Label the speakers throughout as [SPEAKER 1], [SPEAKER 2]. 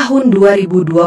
[SPEAKER 1] Tahun 2022.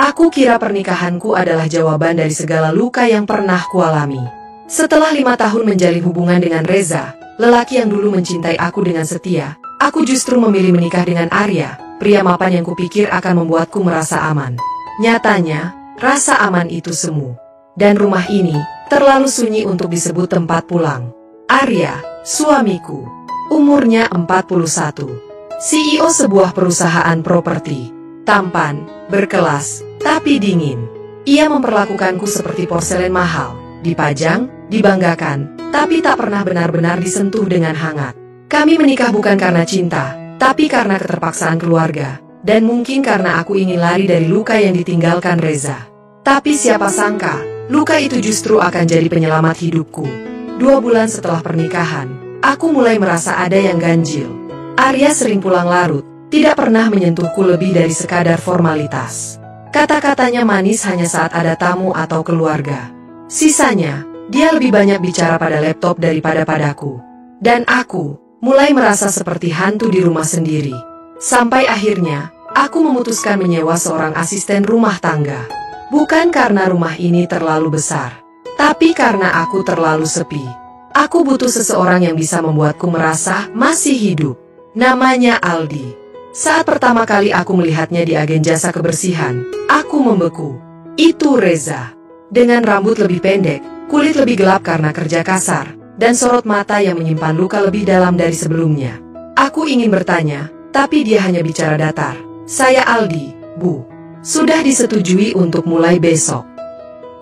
[SPEAKER 1] Aku kira pernikahanku adalah jawaban dari segala luka yang pernah kualami. Setelah 5 tahun menjalin hubungan dengan Reza, lelaki yang dulu mencintai aku dengan setia, aku justru memilih menikah dengan Arya, pria mapan yang kupikir akan membuatku merasa aman. Nyatanya, rasa aman itu semu. Dan rumah ini terlalu sunyi untuk disebut tempat pulang. Arya, suamiku, umurnya 41. CEO sebuah perusahaan properti. Tampan, berkelas, tapi dingin. Ia memperlakukanku seperti porselen mahal, dipajang, dibanggakan, tapi tak pernah benar-benar disentuh dengan hangat. Kami menikah bukan karena cinta, tapi karena keterpaksaan keluarga, dan mungkin karena aku ingin lari dari luka yang ditinggalkan Reza. Tapi siapa sangka, luka itu justru akan jadi penyelamat hidupku. 2 bulan setelah pernikahan, aku mulai merasa ada yang ganjil. Arya sering pulang larut, tidak pernah menyentuhku lebih dari sekadar formalitas. Kata-katanya manis hanya saat ada tamu atau keluarga. Sisanya, dia lebih banyak bicara pada laptop daripada padaku. Dan aku mulai merasa seperti hantu di rumah sendiri. Sampai akhirnya, aku memutuskan menyewa seorang asisten rumah tangga. Bukan karena rumah ini terlalu besar, tapi karena aku terlalu sepi. Aku butuh seseorang yang bisa membuatku merasa masih hidup. Namanya Aldi. Saat pertama kali aku melihatnya di agen jasa kebersihan, aku membeku. Itu Reza. Dengan rambut lebih pendek, kulit lebih gelap karena kerja kasar, dan sorot mata yang menyimpan luka lebih dalam dari sebelumnya. Aku ingin bertanya, tapi dia hanya bicara datar. Saya Aldi, Bu. Sudah disetujui untuk mulai besok.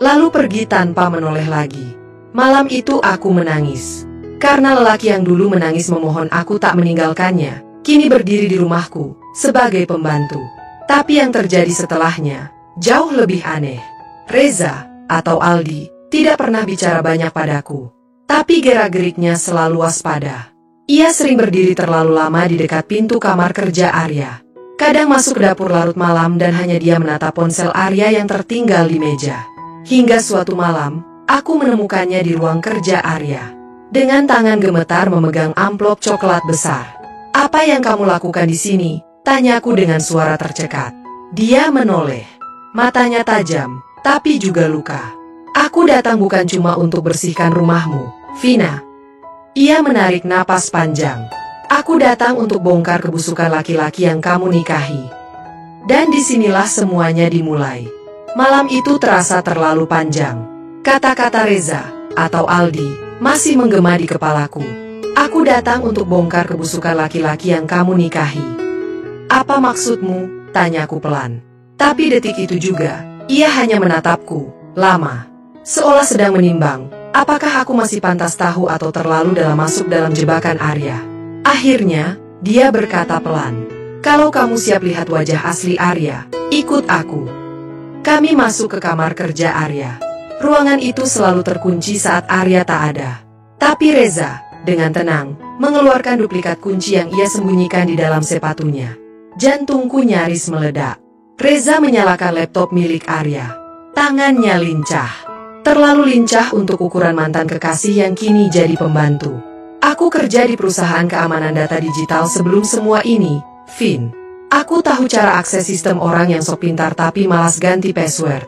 [SPEAKER 1] Lalu pergi tanpa menoleh lagi. Malam itu aku menangis. Karena lelaki yang dulu menangis memohon aku tak meninggalkannya, kini berdiri di rumahku, sebagai pembantu. Tapi yang terjadi setelahnya, jauh lebih aneh. Reza, atau Aldi, tidak pernah bicara banyak padaku. Tapi gerak-geriknya selalu waspada. Ia sering berdiri terlalu lama di dekat pintu kamar kerja Arya. Kadang masuk ke dapur larut malam dan hanya dia menatap ponsel Arya yang tertinggal di meja. Hingga suatu malam, aku menemukannya di ruang kerja Arya. Dengan tangan gemetar memegang amplop coklat besar. Apa yang kamu lakukan di sini? Tanyaku dengan suara tercekat. Dia menoleh. Matanya tajam, tapi juga luka. Aku datang bukan cuma untuk bersihkan rumahmu, Vina. Ia menarik napas panjang. Aku datang untuk bongkar kebusukan laki-laki yang kamu nikahi. Dan disinilah semuanya dimulai. Malam itu terasa terlalu panjang. Kata-kata Reza, atau Aldi, masih menggema di kepalaku. Aku datang untuk bongkar kebusukan laki-laki yang kamu nikahi. Apa maksudmu? Tanyaku pelan. Tapi detik itu juga, ia hanya menatapku, lama. Seolah sedang menimbang, apakah aku masih pantas tahu atau terlalu dalam masuk dalam jebakan Arya. Akhirnya, dia berkata pelan. Kalau kamu siap lihat wajah asli Arya, ikut aku. Kami masuk ke kamar kerja Arya. Ruangan itu selalu terkunci saat Arya tak ada. Tapi Reza, dengan tenang, mengeluarkan duplikat kunci yang ia sembunyikan di dalam sepatunya. Jantungku nyaris meledak. Reza menyalakan laptop milik Arya. Tangannya lincah. Terlalu lincah untuk ukuran mantan kekasih yang kini jadi pembantu. Aku kerja di perusahaan keamanan data digital sebelum semua ini, Vin. Aku tahu cara akses sistem orang yang sok pintar tapi malas ganti password.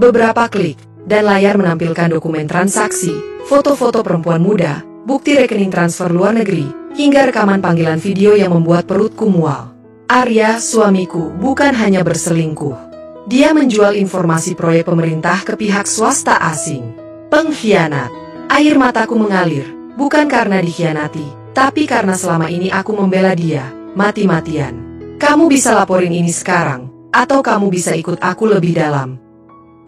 [SPEAKER 1] Beberapa klik, dan layar menampilkan dokumen transaksi, foto-foto perempuan muda, bukti rekening transfer luar negeri, hingga rekaman panggilan video yang membuat perutku mual. Arya, suamiku, bukan hanya berselingkuh. Dia menjual informasi proyek pemerintah ke pihak swasta asing. Pengkhianat. Air mataku mengalir, bukan karena dikhianati, tapi karena selama ini aku membela dia, mati-matian. Kamu bisa laporin ini sekarang, atau kamu bisa ikut aku lebih dalam.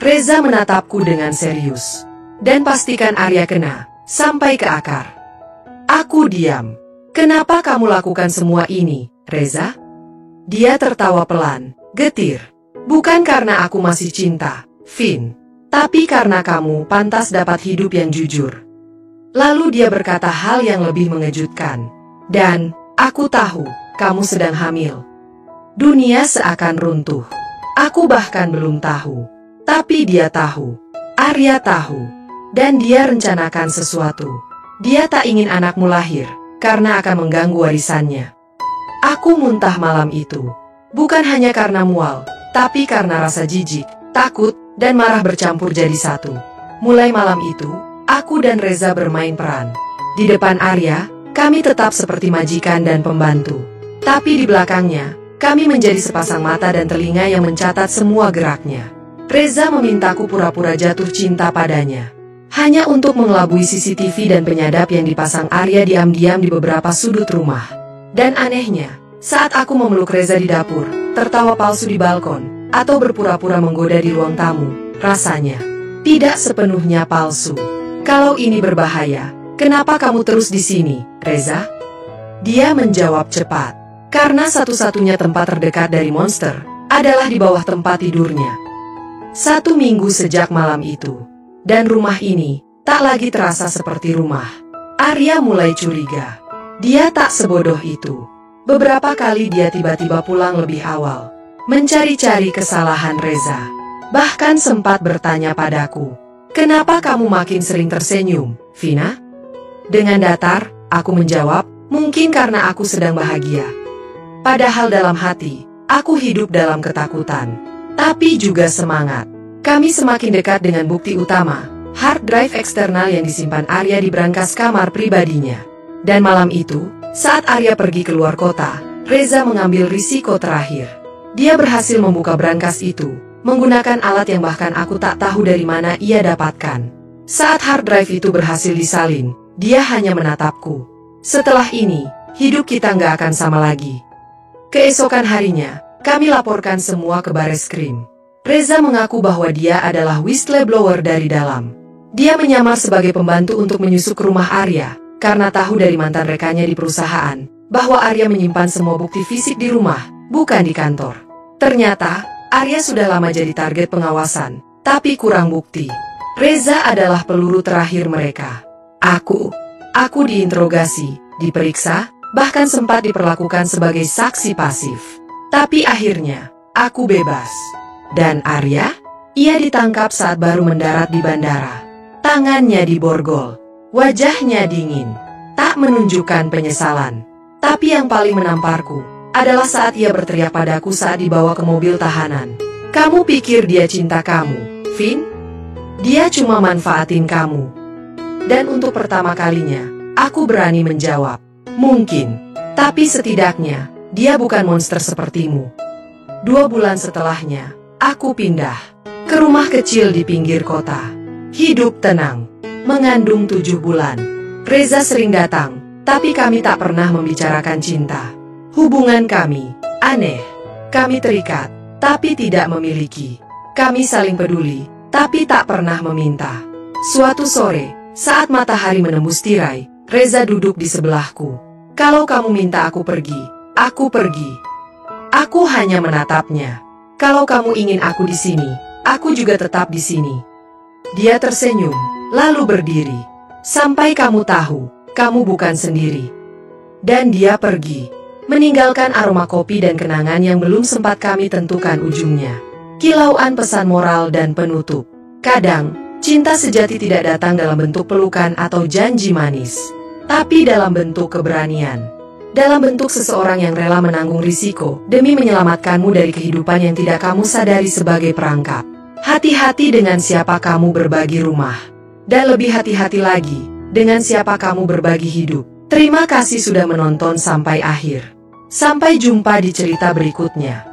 [SPEAKER 1] Reza menatapku dengan serius. Dan pastikan Arya kena, sampai ke akar. Aku diam. Kenapa kamu lakukan semua ini, Reza? Dia tertawa pelan, getir. Bukan karena aku masih cinta, Vin. Tapi karena kamu pantas dapat hidup yang jujur. Lalu dia berkata hal yang lebih mengejutkan. Dan, aku tahu, kamu sedang hamil. Dunia seakan runtuh. Aku bahkan belum tahu. Tapi dia tahu. Arya tahu. Dan dia rencanakan sesuatu. Dia tak ingin anakmu lahir, karena akan mengganggu warisannya. Aku muntah malam itu. Bukan hanya karena mual, tapi karena rasa jijik, takut, dan marah bercampur jadi satu. Mulai malam itu, aku dan Reza bermain peran. Di depan Arya, kami tetap seperti majikan dan pembantu. Tapi di belakangnya, kami menjadi sepasang mata dan telinga yang mencatat semua geraknya. Reza memintaku pura-pura jatuh cinta padanya. Hanya untuk mengelabui CCTV dan penyadap yang dipasang Arya diam-diam di beberapa sudut rumah. Dan anehnya, saat aku memeluk Reza di dapur, tertawa palsu di balkon, atau berpura-pura menggoda di ruang tamu, rasanya tidak sepenuhnya palsu. Kalau ini berbahaya, kenapa kamu terus di sini, Reza? Dia menjawab cepat. Karena satu-satunya tempat terdekat dari monster adalah di bawah tempat tidurnya. 1 minggu sejak malam itu. Dan rumah ini tak lagi terasa seperti rumah. Arya mulai curiga. Dia tak sebodoh itu. Beberapa kali dia tiba-tiba pulang lebih awal, mencari-cari kesalahan Reza. Bahkan sempat bertanya padaku, "Kenapa kamu makin sering tersenyum, Vina?" Dengan datar, aku menjawab, "Mungkin karena aku sedang bahagia." Padahal dalam hati, aku hidup dalam ketakutan. Tapi juga semangat. Kami semakin dekat dengan bukti utama, hard drive eksternal yang disimpan Arya di brankas kamar pribadinya. Dan malam itu, saat Arya pergi keluar kota, Reza mengambil risiko terakhir. Dia berhasil membuka brankas itu, menggunakan alat yang bahkan aku tak tahu dari mana ia dapatkan. Saat hard drive itu berhasil disalin, dia hanya menatapku. Setelah ini, hidup kita nggak akan sama lagi. Keesokan harinya, kami laporkan semua ke Bareskrim. Reza mengaku bahwa dia adalah whistleblower dari dalam. Dia menyamar sebagai pembantu untuk menyusup ke rumah Arya, karena tahu dari mantan rekannya di perusahaan, bahwa Arya menyimpan semua bukti fisik di rumah, bukan di kantor. Ternyata, Arya sudah lama jadi target pengawasan, tapi kurang bukti. Reza adalah peluru terakhir mereka. Aku diinterogasi, diperiksa, bahkan sempat diperlakukan sebagai saksi pasif. Tapi akhirnya, aku bebas. Dan Arya? Ia ditangkap saat baru mendarat di bandara. Tangannya diborgol, wajahnya dingin, tak menunjukkan penyesalan. Tapi yang paling menamparku adalah saat ia berteriak padaku saat dibawa ke mobil tahanan. "Kamu pikir dia cinta kamu, Vin? Dia cuma manfaatin kamu." Dan untuk pertama kalinya, aku berani menjawab, "Mungkin, tapi setidaknya, dia bukan monster sepertimu." 2 bulan setelahnya, aku pindah ke rumah kecil di pinggir kota. Hidup tenang, mengandung 7 bulan. Reza sering datang, tapi kami tak pernah membicarakan cinta. Hubungan kami aneh. Kami terikat, tapi tidak memiliki. Kami saling peduli, tapi tak pernah meminta. Suatu sore, saat matahari menembus tirai, Reza duduk di sebelahku. "Kalau kamu minta aku pergi, aku pergi." Aku hanya menatapnya. "Kalau kamu ingin aku di sini, aku juga tetap di sini." Dia tersenyum, lalu berdiri. "Sampai kamu tahu, kamu bukan sendiri." Dan dia pergi, meninggalkan aroma kopi dan kenangan yang belum sempat kami tentukan ujungnya. Kilauan pesan moral dan penutup. Kadang, cinta sejati tidak datang dalam bentuk pelukan atau janji manis, tapi dalam bentuk keberanian. Dalam bentuk seseorang yang rela menanggung risiko demi menyelamatkanmu dari kehidupan yang tidak kamu sadari sebagai perangkap. Hati-hati dengan siapa kamu berbagi rumah. Dan lebih hati-hati lagi dengan siapa kamu berbagi hidup. Terima kasih sudah menonton sampai akhir. Sampai jumpa di cerita berikutnya.